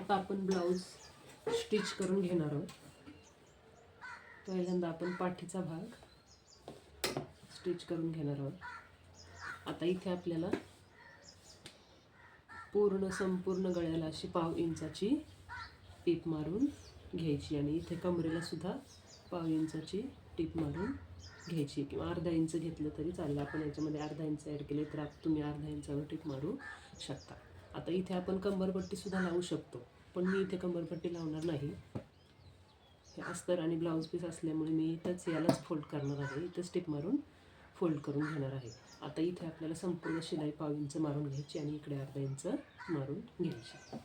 आता आपण blouse stitch करून घेणार आहोत. पहिल्यांदा आपण पाठीचा भाग स्टिच करून घेणार आहोत. आता इथे आपल्याला संपूर्ण गळ्याला अशी 1/2 इंचाची टीप मारून घ्यायची आणि इथे कमरेला सुद्धा 1/2 इंचाची टीप मारून घ्यायची किंवा अर्धा इंच घेतलं तरी चालेल. आपण याच्यामध्ये अर्धा इंच ॲड केले तर तुम्ही अर्धा इंचावर टीप मारू शकता. आता इथे आपण कंबरपट्टी सुद्धा लावू शकतो, पण मी इथे कंबरपट्टी लावणार नाही. हे अस्तर आणि ब्लाऊज पीस असल्यामुळे मी इथंच यालाच फोल्ड करणार आहे. इथंच टीप मारून फोल्ड करून घेणार आहे. आता इथे आपल्याला संपूर्ण शिलाई 1/2 इंच मारून घ्यायची आणि इकडे अर्धा इंच मारून घ्यायची.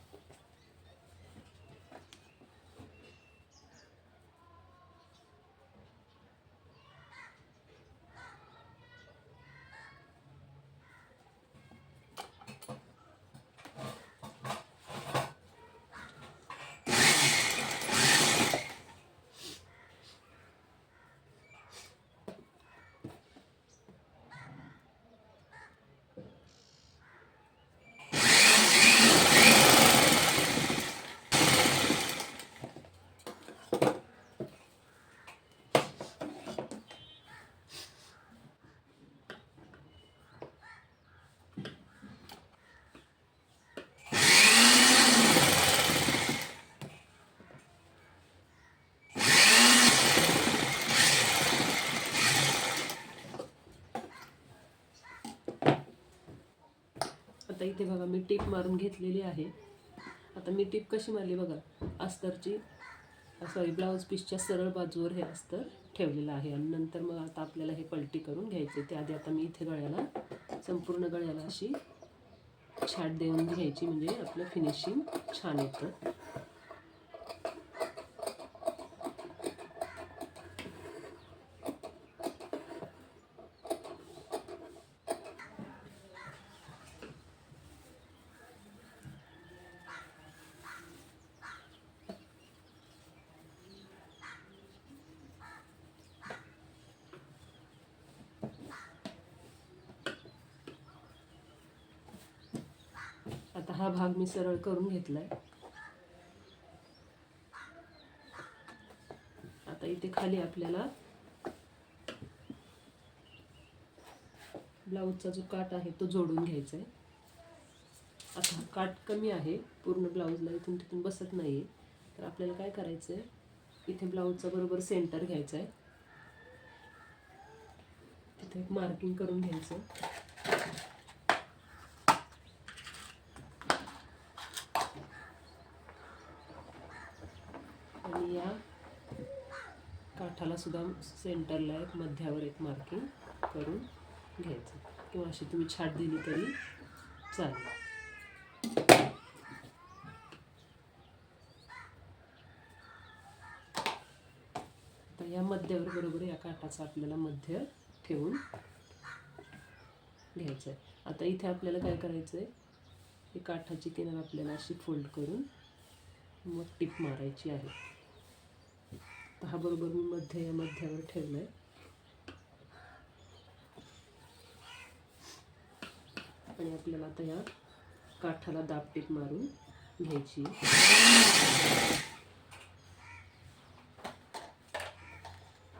आता इथे बघा मी टीप मारून घेतलेली आहे. आता मी टीप कशी मारली बघा, अस्तरची ब्लाऊज पीसच्या सरळ बाजूवर हे अस्तर ठेवलेलं आहे आणि नंतर मग आता आपल्याला हे पलटी करून घ्यायचे. त्याआधी आता मी इथे संपूर्ण गळ्याला अशी छाट देऊन घ्यायची, म्हणजे आपलं फिनिशिंग छान येतं. आता हा भाग मी सरळ करून घेतलाय. आता इथे खाली आपल्याला ब्लाऊजचा जो काट आहे तो जोडून घ्यायचा आहे. आता काट कमी आहे, पूर्ण ब्लाऊजला इथून तिथून बसत नाहीये, तर आपल्याला काय करायचंय, इथे ब्लाऊजचा बरोबर सेंटर घ्यायचा आहे. तिथे एक मार्किंग करून घ्यायचं. आणि या काठाला सुद्धा सेंटरला एक मध्यावर एक मार्किंग करून घ्यायचं किंवा अशी तुम्ही छाट दिली तरी चालेल. आता या मध्यावर बरोबर या काठाचं आपल्याला मध्य ठेवून घ्यायचं आहे. आता इथे आपल्याला काय करायचं आहे, ही काठाची किनार आपल्याला अशी फोल्ड करून मग टीप मारायची आहे. तर हा बरोबर मी मध्यावर ठेवलाय. आणि आपल्याला आता या काठाला दाब टीप मारून घ्यायची.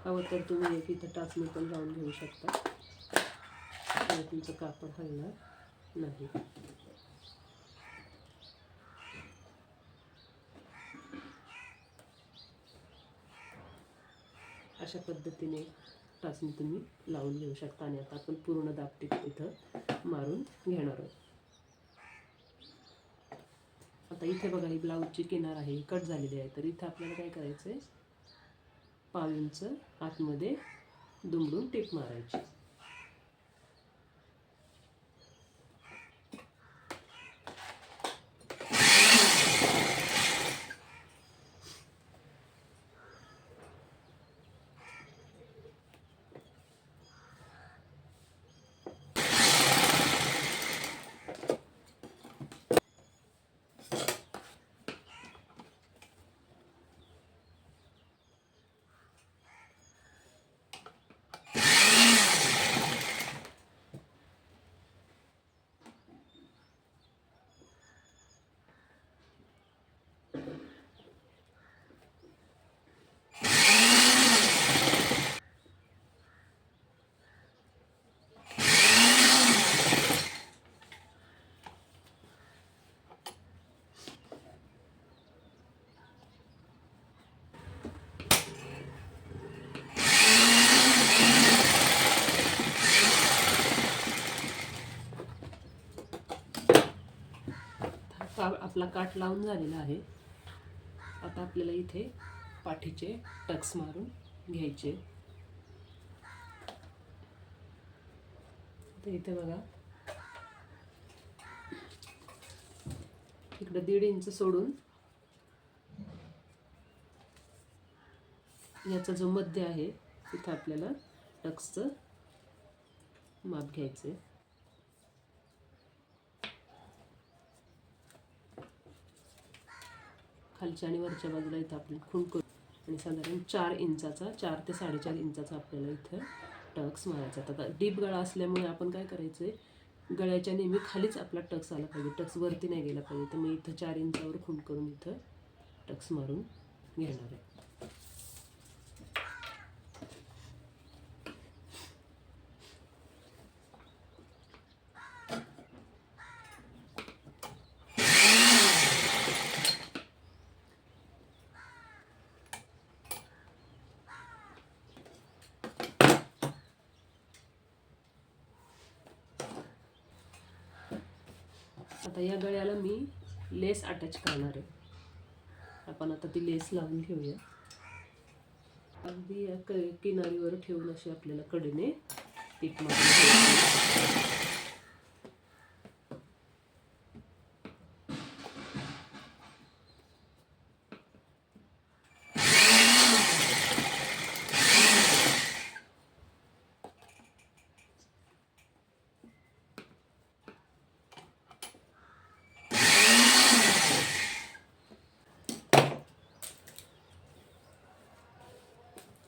हवं तर तुम्ही एक इथं टाचणी पण लावून घेऊ शकता, तुमचं कापड हलणार नाही. अशा पद्धतीने टाचणी तुम्ही लावून घेऊ शकता. आणि आता आपण पूर्ण दाब टीप इथं मारून घेणार आहोत. आता इथे बघा, ही ब्लाऊजची किनार आहे, कट झालेली आहे, तर इथं आपल्याला काय करायचं आहे, 1/2 इंच आतमध्ये दुमडून टीप मारायची. आपला काठ लावून झालेला आहे. आता आपल्याला इथे पाठीचे टक्स मारून घ्यायचे. तर इथे बघा इकडे 1.5 इंच सोडून याचा जो मध्य आहे तिथे आपल्याला टक्सचं माप घ्यायचं आहे. खालच्या आणि वरच्या बाजूला इथं आपण खूण करू आणि साधारण 4 इंचाचा 4 ते 4.5 इंचाचा आपल्याला इथं टक्स मारायचा. आता डीप गळा असल्यामुळे आपण काय करायचं आहे, गळ्याच्या नेहमी खालीच आपला टक्स आला पाहिजे, टक्स वरती नाही गेला पाहिजे. तर मी इथं 4 इंचावर खूण करून इथं टक्स मारून घेणार आहे. आता या गळ्याला मी लेस अटॅच करणार आहे. आपण आता ती लेस लावून घेऊया. अगदी या किनारीवर ठेवून अशी आपल्याला कडेने टीप मारून घ्यायची.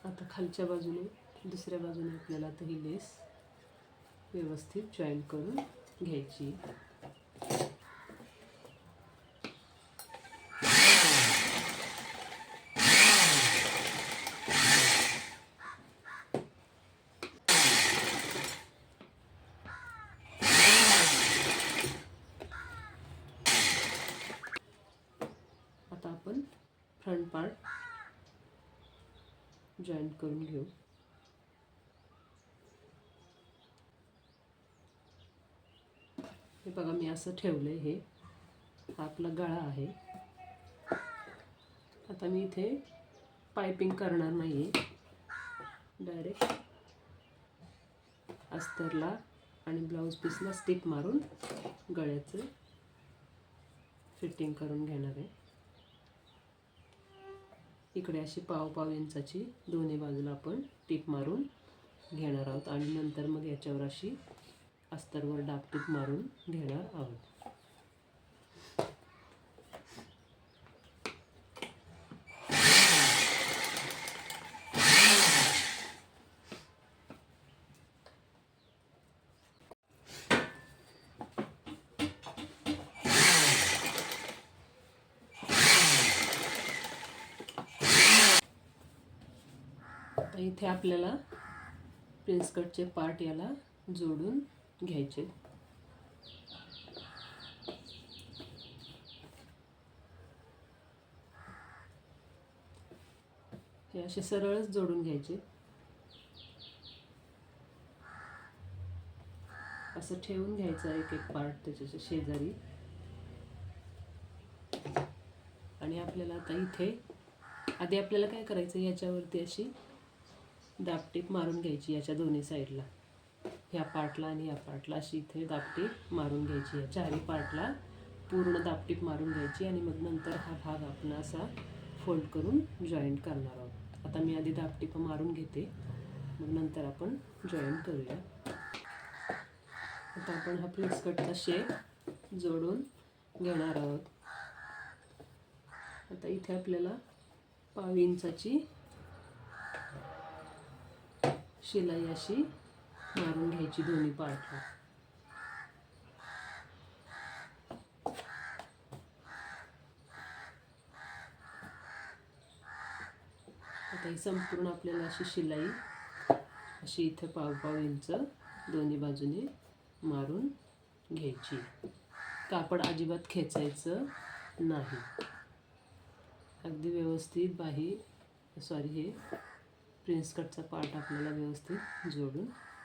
आता खालच्या बाजूने दुसऱ्या बाजूने आपल्याला आता ही लेस व्यवस्थित जॉईन करून घ्यायची. आता आपण फ्रंट पार्ट जॉईन करून घेऊ. हे बघा मी असं ठेवलंय. हे हा आपला गळा आहे. आता मी इथे पाइपिंग करणार नाही, डायरेक्ट अस्तरला आणि ब्लाऊज पीसला स्टिप मारून गळ्याचं फिटिंग करून घेणार आहे. इकडे अशी पाव इंचाची दोन्ही बाजूला आपण टीप मारून घेणार आहोत आणि नंतर मग याच्यावर अशी अस्तरवर डाग टीप मारून घेणार आहोत. इथे आपल्याला प्रिन्स कटचे पार्ट याला जोडून घ्यायचे. हे असे सरळच जोडून घ्यायचे. असं ठेवून घ्यायचं एक एक पार्ट त्याच्या शेजारी. आणि आपल्याला आता इथे आधी आपल्याला काय करायचं, याच्यावरती अशी दाबटीप मारून घ्यायची याच्या दोन्ही साईडला, ह्या पार्टला आणि ह्या पार्टला अशी इथे दाबटीप मारून घ्यायची. या चारही पार्टला पूर्ण दाबटीप मारून घ्यायची आणि मग नंतर हा भाग आपण असा फोल्ड करून जॉईंट करणार आहोत. आता मी आधी दाबटीप मारून घेते, मग नंतर आपण जॉईंट करूया. आता आपण हा प्रिन्स कटचा शेप जोडून घेणार आहोत. आता इथे आपल्याला पाव इंचाची शिलाई अशी मारून घ्यायची दोन्ही पार्टला. आता ही संपूर्ण आपल्याला अशी शिलाई अशी इथे पाव इंच दोन्ही बाजूने मारून घ्यायची. कापड अजिबात खेचायचं नाही. अगदी व्यवस्थित हे प्रिन्स कटचा पार्ट आपल्याला व्यवस्थित जोडून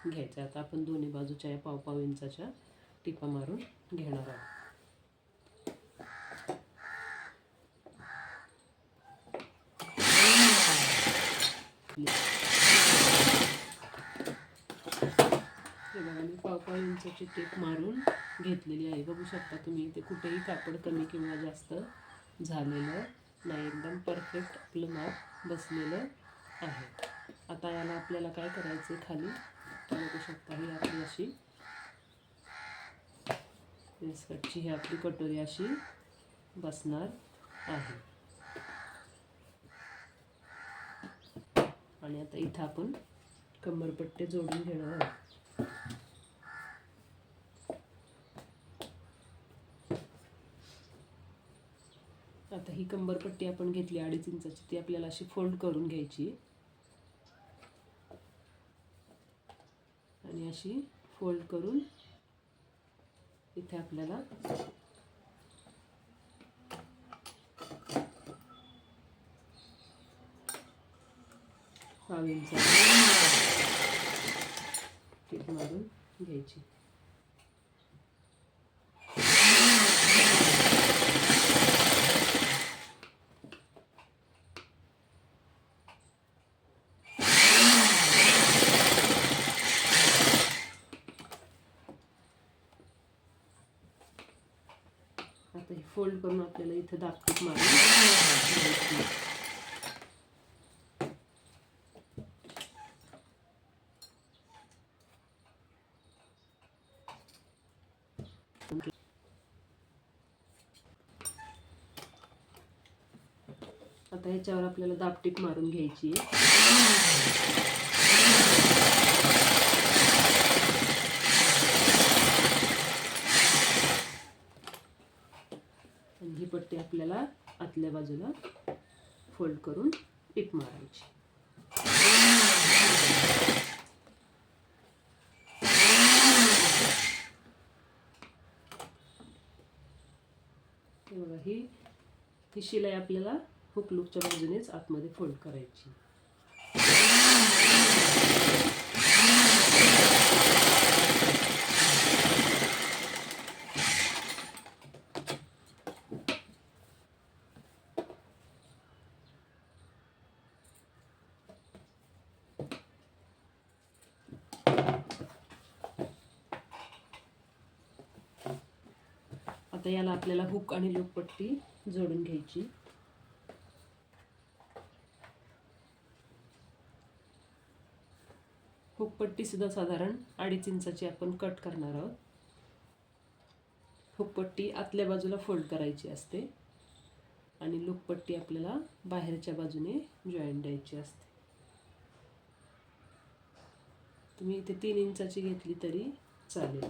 घ्यायचा. आता आपण दोन्ही बाजूच्या या पाव इंचाच्या टिपा मारून घेणार आहोत. 6.5 इंचाची टेप मारून घेतलेली आहे. बघू शकता तुम्ही इथे कुठेही कापड कमी किंवा जास्त झालेलं नाही, एकदम परफेक्ट आपलं माप बसलेलं आहे. आता याला आपल्याला काय करायचं, खाली बघू शकता ही आपली अशी वेस्कटची ही आपली कटोरी अशी बसणार आहे. आणि आता इथं आपण कमरपट्टे जोडून घेणार आहोत. आता ही कंबरपट्टी आपण घेतली 2.5 इंचाची, ती आपल्याला अशी फोल्ड करून घ्यायची आणि अशी फोल्ड करून इथे आपल्याला पावींचा टीप मारून घ्यायची. आता हे फोल्ड करून आपल्याला इथे दाबटीप मारून घ्यायची. आता ह्याच्यावर आपल्याला दाबटीप मारून घ्यायची आहे. आणि ही पट्टी आपल्याला आतल्या बाजूला फोल्ड करून टीप मारायची. हे बघा, ही शिलाई आपल्याला हुक लूपच्या बाजूनेच आतमध्ये फोल्ड करायची. आता याला आपल्याला हुक आणि लूप पट्टी जोडून घ्यायची. हुक पट्टी सुद्धा साधारण 2.5 इंचाची आपण कट करणार आहोत. हुक पट्टी आतल्या बाजूला फोल्ड करायची असते आणि लूप पट्टी आपल्याला बाहेरच्या बाजूने जॉईंट द्यायची असते. तुम्ही इथे 3 इंचाची घेतली तरी चालेल,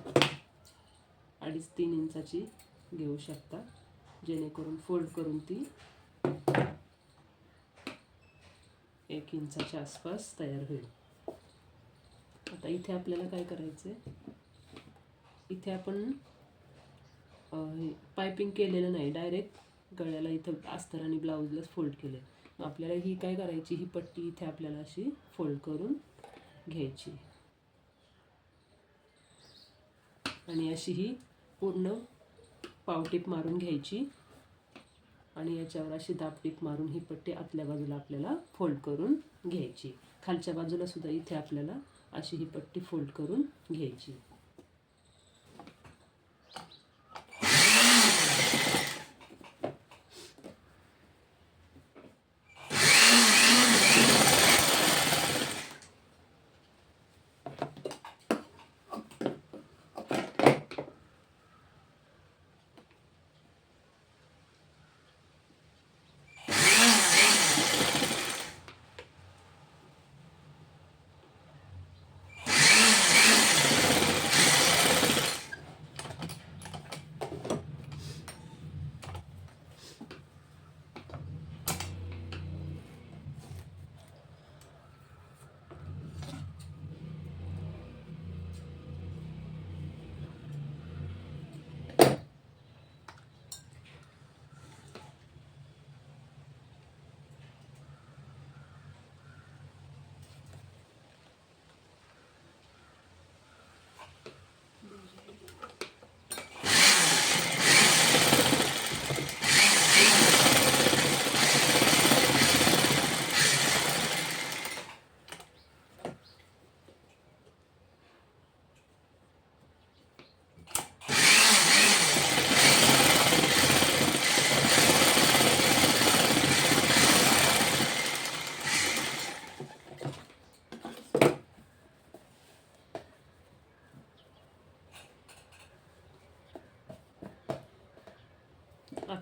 2.5-3 इंचाची घेऊ शकता, जेणेकरून फोल्ड करून ती 1 इंचाच्या आसपास तयार होईल. आता इथे आपल्याला काय करायचं आहे, इथे आपण पायपिंग केलेलं नाही, डायरेक्ट गळ्याला इथं अस्तर आणि ब्लाऊजलाच फोल्ड केलं. मग आपल्याला ही काय करायची, ही पट्टी इथे आपल्याला अशी फोल्ड करून घ्यायची आणि अशी ही पूर्ण पावटीप मारून घ्यायची आणि याच्यावर अशी दाबटीप मारून ही पट्टी आतल्या बाजूला आपल्याला फोल्ड करून घ्यायची. खालच्या बाजूला सुद्धा इथे आपल्याला अशी ही पट्टी फोल्ड करून घ्यायची.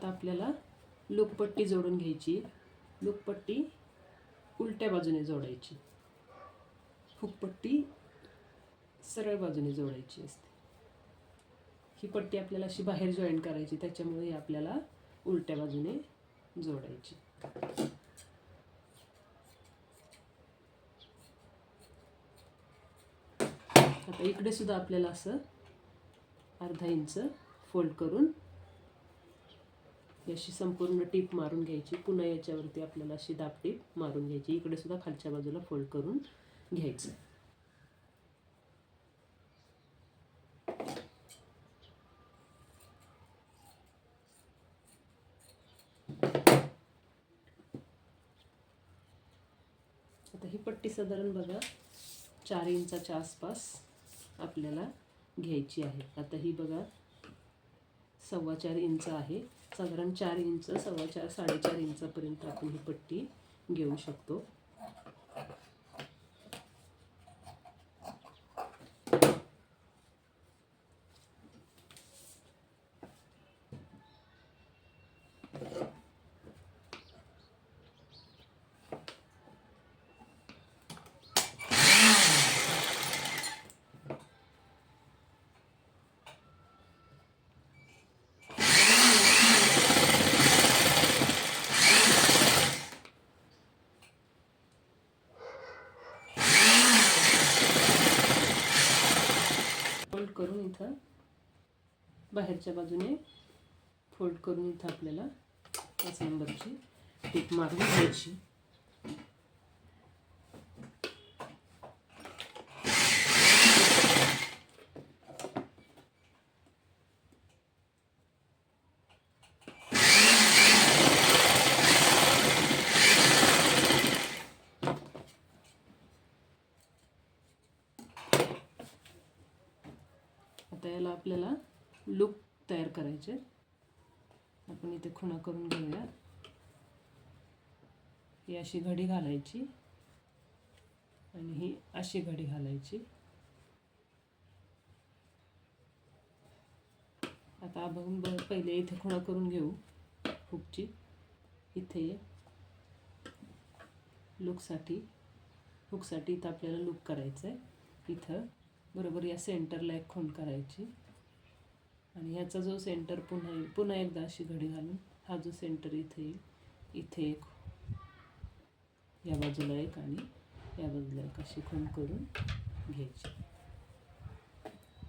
आपल्याला लूकपट्टी जोडून घ्यायची. लूकपट्टी उलट्या बाजूने जोडायची, हुकपट्टी सरळ बाजूने जोडायची असते. ही पट्टी आपल्याला अशी बाहेर जॉईन करायची, त्याच्यामुळे आपल्याला उलट्या बाजूने जोडायची. आता इकडे सुद्धा आपल्याला असं अर्धा इंच फोल्ड करून अशी संपूर्ण टीप मारून घ्यायची. पुन्हा याच्यावरती आपल्याला अशी दाब टीप मारून घ्यायची. इकडे सुद्धा खालच्या बाजूला फोल्ड करून घ्यायचं. आता ही पट्टी साधारण बघा 4 इंचाच्या आसपास आपल्याला घ्यायची आहे. आता ही बघा 4.25 इंच आहे. साधारण 4 इंच 4.25 4.5 इंचापर्यंत आपण ही पट्टी घेऊ शकतो. फोल्ड करून इथं बाहेरच्या बाजूने फोल्ड करून इथं आपल्याला 5 नंबरची टीप मारून घ्यायची. आता याला आपल्याला लूक तयार करायचे. आपण इथे खुणा करून घेऊया. ही अशी घडी घालायची आणि ही अशी घडी घालायची. आता आपण पहिले इथे खुणा करून घेऊ हुकची. इथे हुकसाठी इथं आपल्याला लूक करायचं आहे. इथं बरोबर या सेंटरला एक खूण करायची आणि ह्याचा जो सेंटर पुन्हा एकदा अशी घडी घालून हा जो सेंटर इथे येईल, इथे एक, या बाजूला एक आणि या बाजूला एक अशी खूण करून घ्यायची.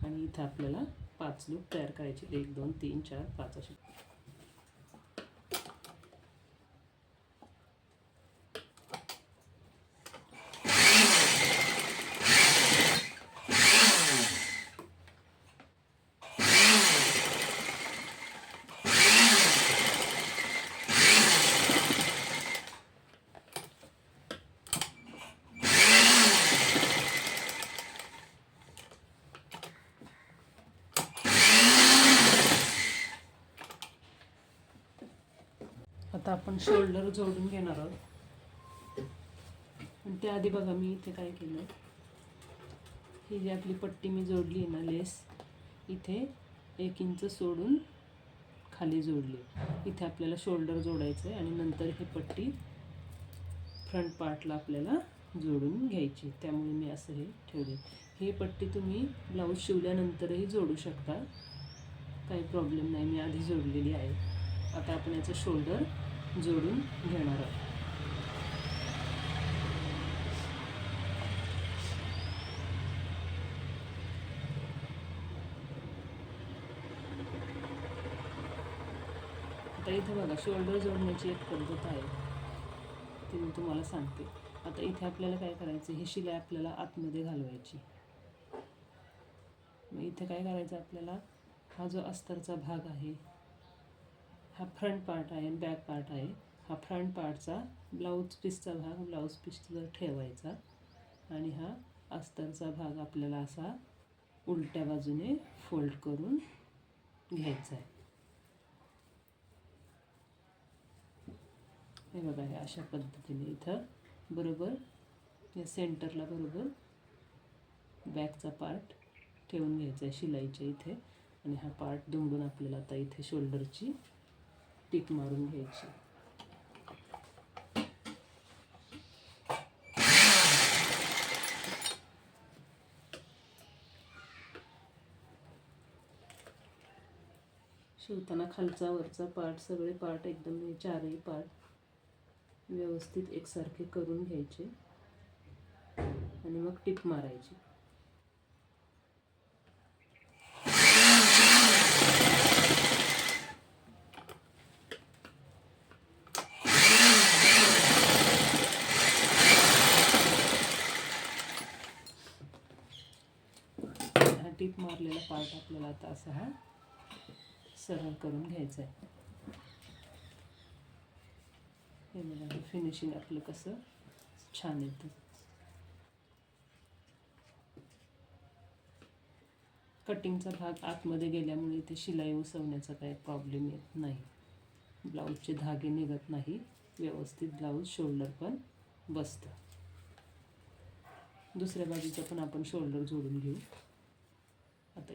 आणि इथं आपल्याला 5 लूप तयार करायचे. 1 2 3 4 5 असे. आता आपण शोल्डर जोडून घेणार आहोत. पण त्याआधी बघा मी इथे काय केलं, ही जी आपली पट्टी मी जोडली आहे ना लेस, इथे 1 इंच सोडून खाली जोडली. इथे आपल्याला शोल्डर जोडायचं आहे आणि नंतर ही पट्टी फ्रंट पार्टला आपल्याला जोडून घ्यायची. त्यामुळे मी असं हे ठेवले. ही पट्टी तुम्ही ब्लाऊज शिवल्यानंतरही जोडू शकता, काही प्रॉब्लेम नाही. मी आधी जोडलेली आहे. आता आपण याचं शोल्डर जोडून घेणार आहोत. आता इथे बघा शोल्डर जोडण्याची एक पद्धत आहे, ती मी तुम्हाला सांगते. आता इथे आपल्याला काय करायचं, ही शिलाई आपल्याला आतमध्ये घालवायची. मग इथे काय करायचं आपल्याला, हा जो अस्तरचा भाग आहे, हा फ्रंट पार्ट आहे आणि बॅक पार्ट आहे. हा फ्रंट पार्टचा ब्लाऊज पीसचा भाग ब्लाऊज पीसवर ठेवायचा आणि हा अस्तरचा भाग आपल्याला असा उलट्या बाजूने फोल्ड करून घ्यायचा आहे. हे बघा, हे अशा पद्धतीने इथं बरोबर या सेंटरला बरोबर बॅकचा पार्ट ठेवून घ्यायचा आहे शिलाईच्या इथे. आणि हा पार्ट दुमडून आपल्याला आता इथे शोल्डरची टीप मारून घ्यायची. शिवताना खालचा वरचा पार्ट सगळे पार्ट एकदम हे चारही पार्ट व्यवस्थित एकसारखे करून घ्यायचे आणि मग टिप मारायची. हा टिप मारलेला पार्ट आपल्याला आता असा हा सरळ करून घ्यायचा आहे. हे बघा फिनिशिंग आपलं कसं छान येतं. कटिंगचा भाग आतमध्ये गेल्यामुळे इथे शिलाई उसवण्याचा काही प्रॉब्लेम येत नाही. ब्लाऊजचे धागे निघत नाही, व्यवस्थित ब्लाऊज शोल्डर पण बसतं. दुसऱ्या बाजूचा पण आपण शोल्डर जोडून घेऊ. आता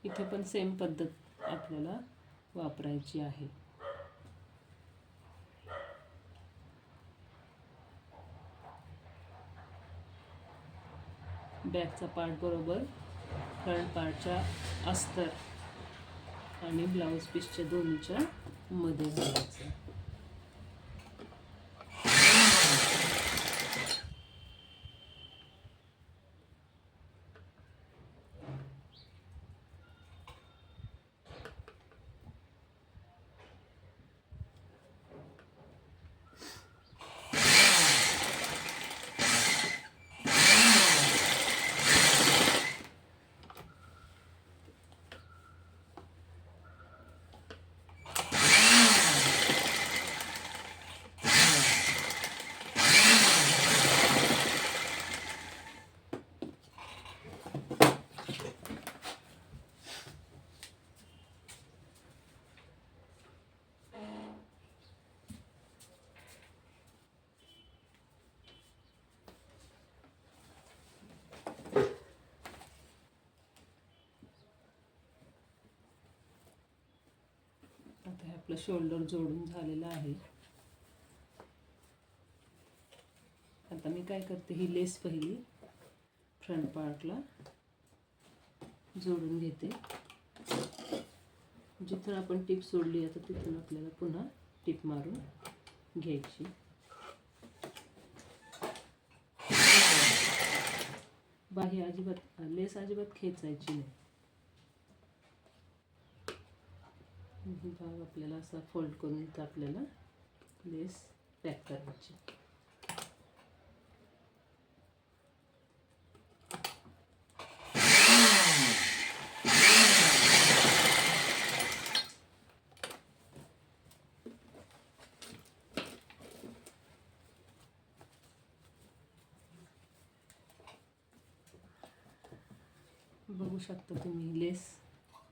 इथे पण सेम पद्धत आपल्याला वापरायची आहे. बॅकचा पार्ट बरोबर फ्रंट पार्टच्या अस्तर आणि ब्लाऊज पीसच्या दोन्हीच्या मध्ये घालायचं. आता हे आपलं शोल्डर जोडून झालेलं आहे. आता मी काय करते, ही लेस पहिली फ्रंट पार्टला जोडून घेते. जिथून आपण टिप सोडली आता तिथून आपल्याला पुन्हा टिप मारून घ्यायची. बाही अजिबात लेस अजिबात खेचायची नाही. ही भाग आपल्याला असा फोल्ड करून इथं आपल्याला लेस पॅक करायची. बघू शकता तुम्ही लेस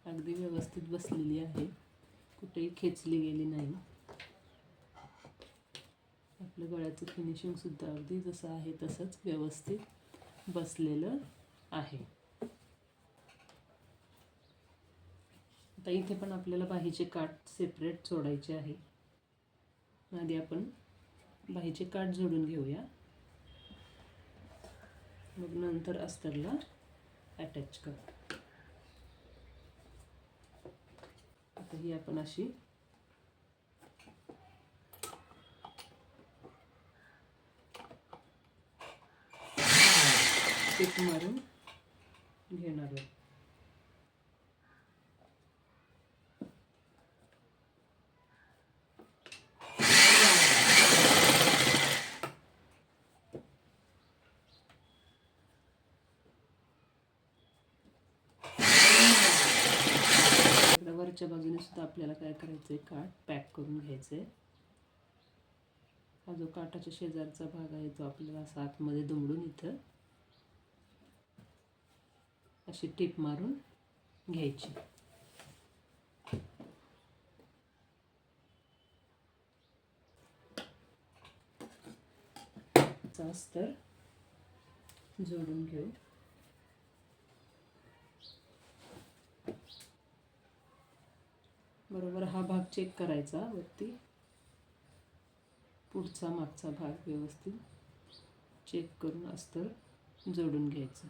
अगदी व्यवस्थित बसलेली आहे, कुठेही खेचली गेली नाही. आपलं गळ्याचं फिनिशिंग सुद्धा अगदी जसं आहे तसंच व्यवस्थित बसलेलं आहे. आता इथे पण आपल्याला बाहीचे काठ सेपरेट जोडायचे आहे. आधी आपण बाहीचे काठ जोडून घेऊया, मग नंतर अस्तरला अटॅच करू. आता ही आपण अशी टिप मारून घेणार आहोत. वरच्या बाजूने सुद्धा आपल्याला काय करायचंय, काठ पॅक करून घ्यायचंय. हा जो काठाच्या शेजारचा भाग आहे तो आपल्याला असा आतमध्ये दुमडून इथं अशी टिप मारून घ्यायची. अस्तर जोडून घेऊ. बरोबर हा भाग चेक करायचा वरती, पुढचा मागचा भाग व्यवस्थित चेक करून अस्तर जोडून घ्यायचं.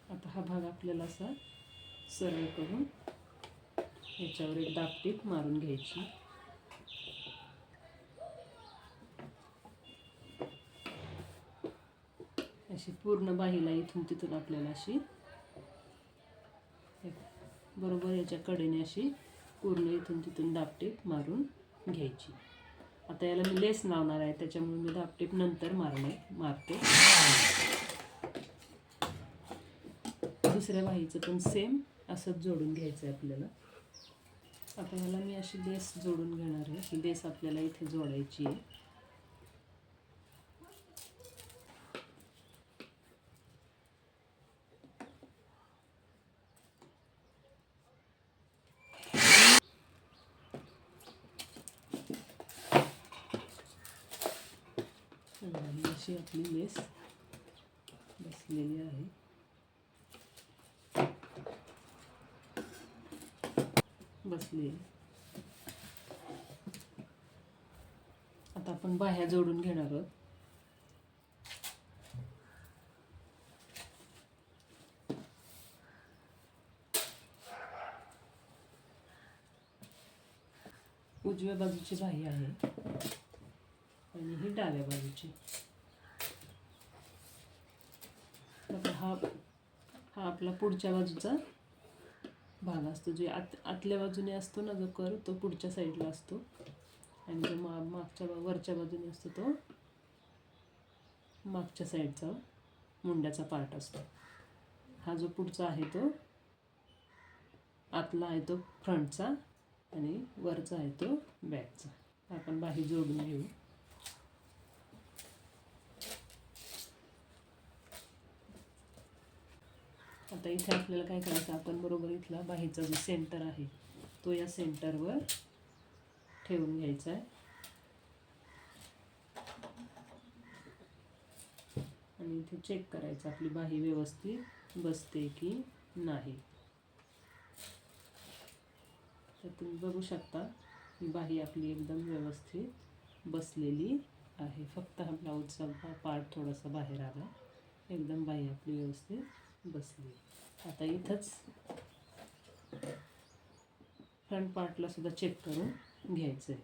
आता हा भाग आपल्याला असा सरळ करून याच्यावर एक दाबटीप मारून घ्यायची. अशी पूर्ण बाहीला इथून तिथून आपल्याला अशी बरोबर याच्या कडेने अशी पूर्ण इथून तिथून दाबटीप मारून घ्यायची. आता याला मी लेस लावणार आहे, त्याच्यामुळे मी दाबटीप नंतर मारते. दुसऱ्या बाहीचं पण सेम असंच जोडून घ्यायचं आहे आपल्याला. आता याला मी अशी लेस जोडून घेणार आहे. ही लेस आपल्याला इथे जोडायची आहे. अशी आपली लेस बसलेली आहे. बसली. आता आपण बाह्या जोडून घेणार आहोत. उजव्या बाजूची बाही आहे आणि ही डाव्या बाजूची. आता हा आपला पुढच्या बाजूचा भाग असतो. जे आतल्या बाजूने असतो ना जो कर, तो पुढच्या साईडला असतो आणि जो मागच्या वरच्या बाजूने असतो तो मागच्या साईडचा मुंड्याचा पार्ट असतो. हा जो पुढचा आहे तो आतला आहे तो फ्रंटचा आणि वरचा आहे तो बॅकचा. आपण बाही जोडून घेऊ. आता इथे आपल्याला काय करायचं, आपण बरोबर इथला बाहीचा जो सेंटर आहे तो या सेंटरवर ठेवून घ्यायचा आहे आणि इथे चेक करायचं आपली बाही व्यवस्थित बसते की नाही. तर तुम्ही बघू शकता ही बाही आपली एकदम व्यवस्थित बसलेली आहे. फक्त हा ब्लाऊजचा पार्ट थोडासा बाहेर आला. एकदम बाही आपली व्यवस्थित बसली. आता इथंच फ्रंट पार्टला सुद्धा चेक करून घ्यायचं आहे.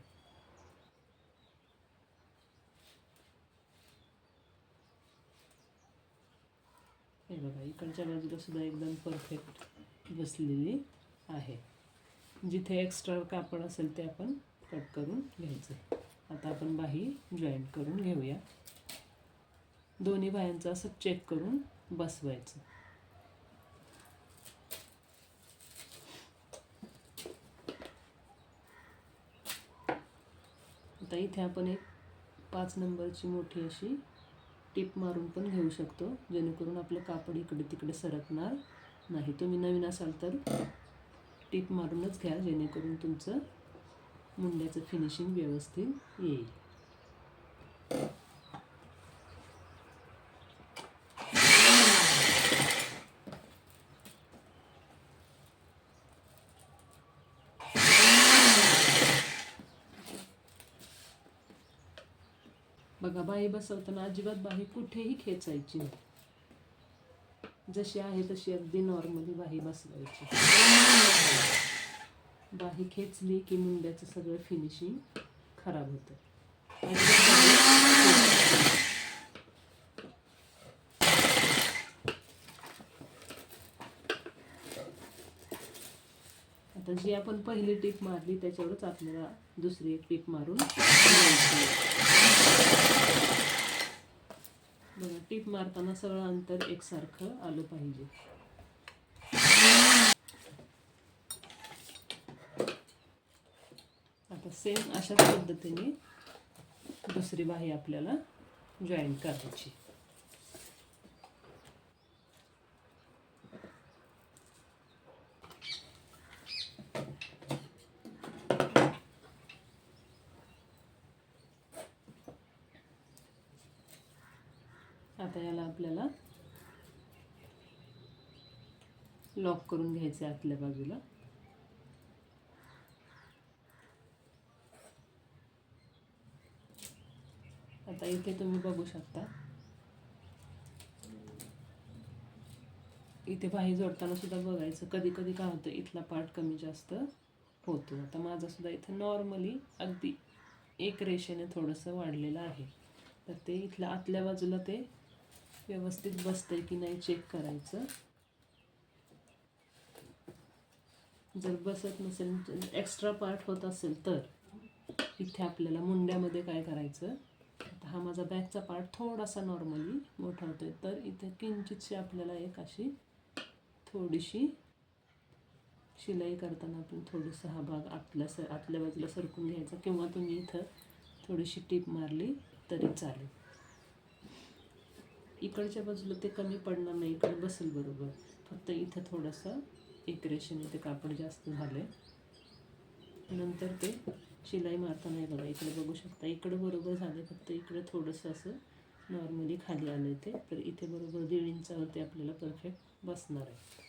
हे बघा, इकडच्या बाजूला सुद्धा एकदम परफेक्ट बसलेली आहे. जिथे एक्स्ट्रा कापड असेल ते आपण कट करून घ्यायचं. आता आपण बाही जॉईंट करून घेऊया. दोन्ही बाह्यांचं असं चेक करून बसवायचं. आता इथे आपण एक 5 नंबरची मोठी अशी टीप मारून पण घेऊ शकतो, जेणेकरून आपलं कापड इकडे तिकडे सरकणार नाही. तुम्ही नवीन असाल तर टीप मारूनच घ्या, जेणेकरून तुमचं मुंड्याचं फिनिशिंग व्यवस्थित येईल. बघा, बाही बसवताना अजिबात बाही कुठेही खेचायची नाही. जशी आहे तशी अगदी नॉर्मली बाही बसवायची. बाही खेचली की मुंड्याचं सगळं फिनिशिंग खराब होतं. आता जी आपण पहिली टीप मारली त्याच्यावरच आपल्याला दुसरी एक टीप मारून बघा, टीप मारताना सगळं अंतर एकसारखं आलं पाहिजे. आता सेम अशाच पद्धतीने दुसरी बाही आपल्याला जॉईंट करायची. आता याला आपल्याला लॉक करून घ्यायचं आहे आतल्या बाजूला. आता इथे तुम्ही बघू शकता, इथे बाही जोडताना सुद्धा बघायचं कधी कधी काय होतं, इथला पार्ट कमी जास्त होतो. आता माझा सुद्धा इथं नॉर्मली अगदी एक रेषेने थोडंसं वाढलेलं आहे. तर ते इथल्या आतल्या बाजूला ते व्यवस्थित बसतंय की नाही चेक करायचं. जर बसत नसेल, एक्स्ट्रा पार्ट होत असेल, तर इथे आपल्याला मुंड्यामध्ये काय करायचं, आता हा माझा बॅकचा पार्ट थोडासा नॉर्मली मोठा होतोय, तर इथे किंचितशी आपल्याला एक अशी थोडीशी शिलाई करताना आपण थोडंसं हा भाग आतल्या बाजूला सरकून घ्यायचा, किंवा तुम्ही इथं थोडीशी टीप मारली तरी चालेल. इकडच्या बाजूला ते कमी पडणार नाही, इकडे बसेल बरोबर. फक्त इथं थोडंसं एक रेषेने ते कापड जास्त झाले. नंतर ते शिलाई मारताना बघा, इकडे बघू शकता, इकडे बरोबर झाले, फक्त इकडे थोडंसं असं नॉर्मली खाली आलं ते. तर इथे बरोबर 1.5 इंचावरती आपल्याला परफेक्ट बसणार आहे.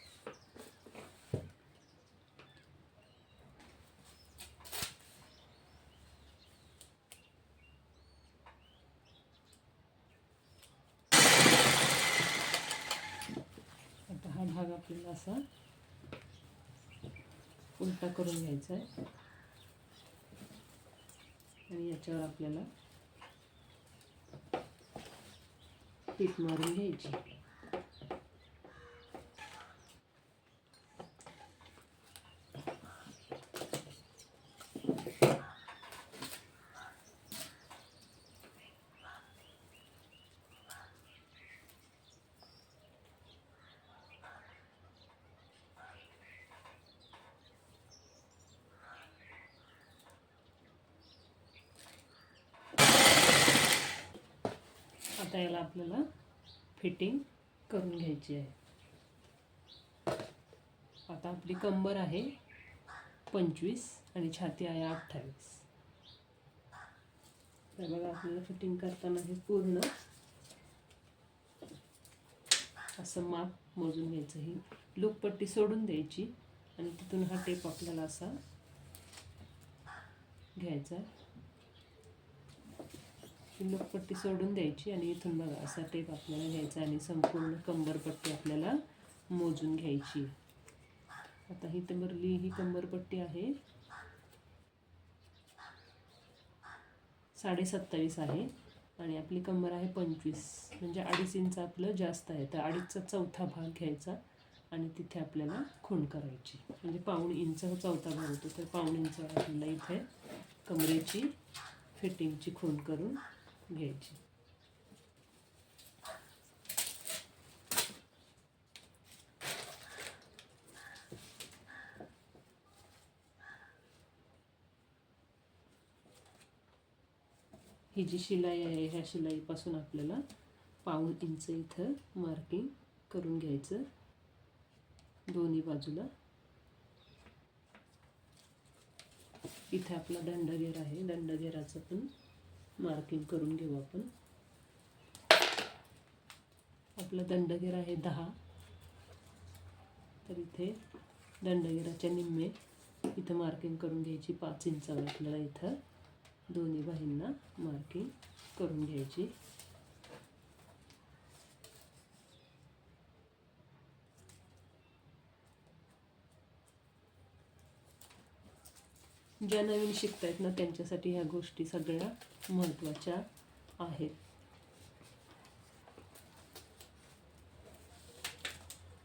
आता हा भाग आपल्याला असा उलटा करून घ्यायचा आहे आणि याच्यावर आपल्याला टीप मारून घ्यायची. आता याला आपल्याला फिटिंग करून घ्यायची आहे. आता आपली कंबर आहे 25 आणि छाती आहे 28. तर बघा, आपल्याला फिटिंग करताना हे पूर्ण असं माप मोजून घ्यायचं. ही लूपपट्टी सोडून द्यायची आणि तिथून हा टेप आपल्याला असा घ्यायचा. ही लूपपट्टी सोडून द्यायची आणि इथून बघा असा टेप आपल्याला घ्यायचा आणि संपूर्ण कंबरपट्टी आपल्याला मोजून घ्यायची. आता ही तबरली ही कंबरपट्टी आहे 27.5 आहे आणि आपली कंबर आहे 25, म्हणजे 2.5 इंच आपलं जास्त आहे. तर 2.5चा चौथा भाग घ्यायचा आणि तिथे आपल्याला खूण करायची, म्हणजे 1.25 इंच चौथा भाग होतो. तर 1.25 इंच आपल्याला इथे कमरेची फिटिंगची खूण करून घ्यायची. ही जी शिलाई आहे, ह्या शिलाईपासून आपल्याला 1.25 इंच इथं मार्किंग करून घ्यायचं दोन्ही बाजूला. इथे आपला दंडघेर आहे, दंडघेराचं पण मार्किंग करून घेऊ आपण. आपला दंडघेर आहे 10, तर इथे दंडघेराच्या निम्मे इथं मार्किंग करून घ्यायची. 5 इंचावर आपल्याला इथं दोन्ही बाहींना मार्किंग करून घ्यायची. ज्या नवीन शिकतायत ना, त्यांच्यासाठी ह्या गोष्टी सगळ्या महत्त्वाच्या आहेत.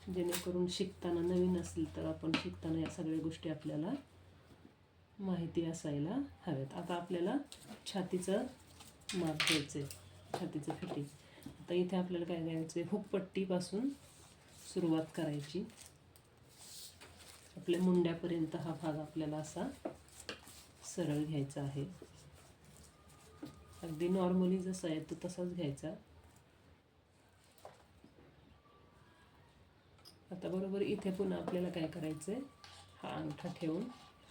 जेणेकरून शिकताना नवीन असेल तर आपण शिकताना या सगळ्या गोष्टी आपल्याला माहिती असायला हव्यात. आता आपल्याला छातीचं माप घ्यायचं आहे, छातीचं फिटिंग. आता इथे आपल्याला काय करायचं आहे, हुकपट्टीपासून सुरुवात करायची. आपल्या मुंड्यापर्यंत हा भाग आपल्याला असा सरळ घ्यायचा आहे. अगदी नॉर्मली जसा आहे तो तसाच घ्यायचा. आता बरोबर इथे पुन्हा आपल्याला काय करायचं आहे, हा अंगठा ठेवून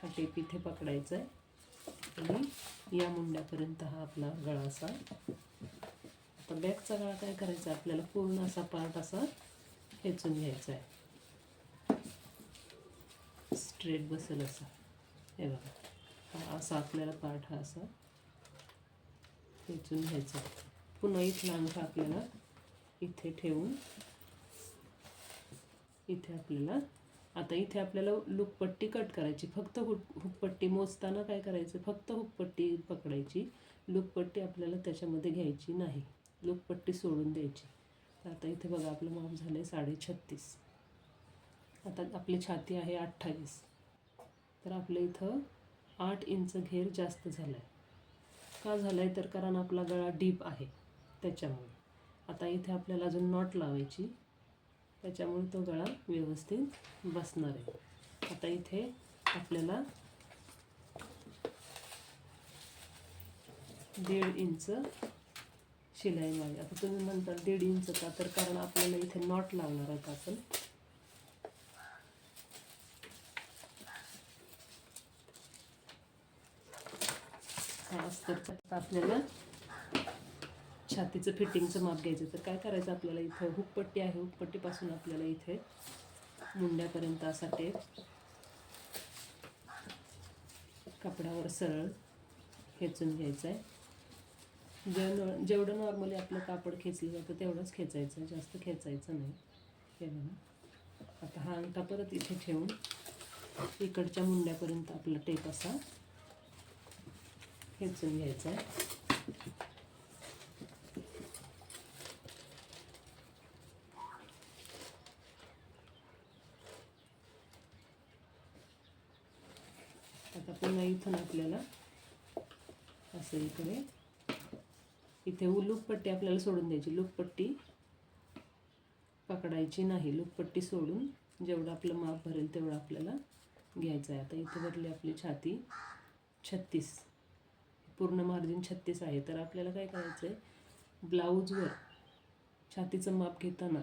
हा टेप इथे पकडायचा आहे आणि या मुंड्यापर्यंत हा आपला गळा असा. आता आता बॅकचा गळा काय करायचा आहे, आपल्याला पूर्ण असा पार्ट असा खेचून घ्यायचा आहे, स्ट्रेट बसेल असा. हे बघा, हा असा आपल्याला पार्ट हा असा खेचून घ्यायचा. पुन्हा इथला अंगठा आपल्याला इथे ठेवून इथे आपल्याला आता इथे आपल्याला लूकपट्टी कट करायची. फक्त हुकपट्टी मोजताना काय करायचं, फक्त हुकपट्टी पकडायची, लूकपट्टी आपल्याला त्याच्यामध्ये घ्यायची नाही, लूकपट्टी सोडून द्यायची. तर आता इथे बघा आपलं माप झालं आहे 36.5. आता आपली छाती आहे 28, तर आपलं इथं 8 इंच घेर जास्त झाला आहे. का झालं आहे, तर कारण आपला गळा डीप आहे त्याच्यामुळे. आता इथे आपल्याला अजून नॉट लावायची, त्याच्यामुळे तो गळा व्यवस्थित बसणार आहे. आता इथे आपल्याला 1.5 इंच शिलाई मारायची. आता तुम्ही म्हणता 1.5 इंच का, तर कारण आपल्याला इथे नॉट लावणार आहोत आपण. हा अस्तरचा आपल्याला छातीचं फिटिंगचं माप घ्यायचं. तर काय करायचं, आपल्याला इथं हुकपट्टी आहे, हुकपट्टीपासून आपल्याला इथे मुंड्यापर्यंत असा टेप कपडावर सरळ खेचून घ्यायचा आहे. जेवढं नॉर्मली आपलं कापड खेचलं जातं तेवढंच खेचायचं, जास्त खेचायचं नाही. हे बघा, आता हा अंगठा परत इथे ठेवून इकडच्या मुंड्यापर्यंत आपला टेप असा खेचून घ्यायचा आहे. आता पुन्हा इथून आपल्याला असं इथे लूकपट्टी आपल्याला सोडून द्यायची, लूकपट्टी पकडायची नाही, लूकपट्टी सोडून जेवढं आपलं माप भरेल तेवढं आपल्याला घ्यायचं आहे. आता इथे भरली आपली छाती 36, पूर्ण मार्जिन 36 आहे. तर आपल्याला काय करायचं आहे, ब्लाऊजवर छातीचं माप घेताना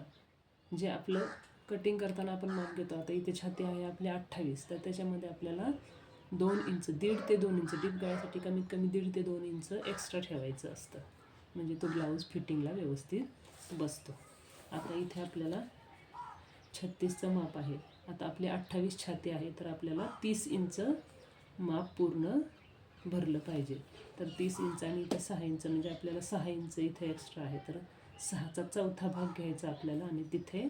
जे आपलं कटिंग करताना आपण माप घेतो, आता इथे छाती आहे आपली 28, तर त्याच्यामध्ये आपल्याला 2 इंच, 1.5 ते 2 इंच डीप गळ्यासाठी कमीत कमी 1.5 ते 2 इंच एक्स्ट्रा ठेवायचं असतं, म्हणजे तो ब्लाऊज फिटिंगला व्यवस्थित बसतो. आता इथे आपल्याला 36चं माप आहे. आता आपली 28 छाती आहे, तर आपल्याला 30 इंच माप पूर्ण भरलं पाहिजे. तर 30 इंच आणि इथं 6 इंच, म्हणजे आपल्याला 6 इंच इथे एक्स्ट्रा आहे. तर 6चा चौथा भाग घ्यायचा आपल्याला आणि तिथे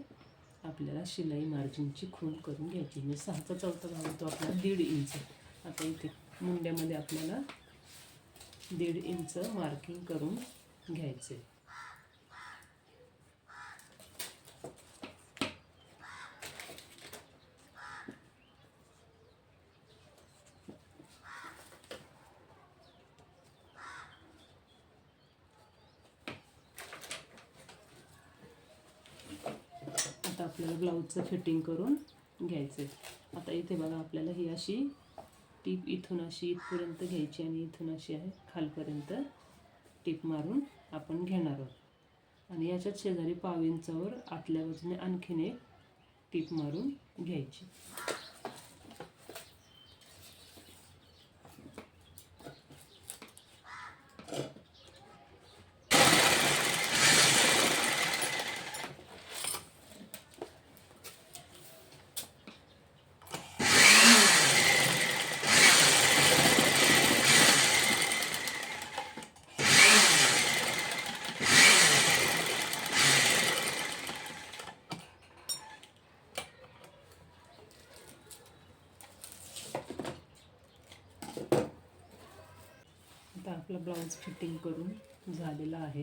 आपल्याला शिलाई मार्जिनची खूण करून घ्यायची, म्हणजे 6चा चौथा भाग होतो आपला 1.5 इंच. आता इथे मुंड्यामध्ये आपल्याला 1.5 इंच मार्किंग करून घ्यायचे. आता आपल्याला ब्लाऊजचं फिटिंग करून घ्यायचं आहे. आता इथे बघा आपल्याला ही अशी टीप इथून अशी इथपर्यंत घ्यायची आणि इथून अशी आहे खालपर्यंत टीप मारून आपण घेणार आहोत. आणि याच्यात शेजारी 1/2 इंचावर आतल्या बाजूने आणखीन एक टीप मारून घ्यायची. आता आपला ब्लाऊज फिटिंग करून झालेला आहे.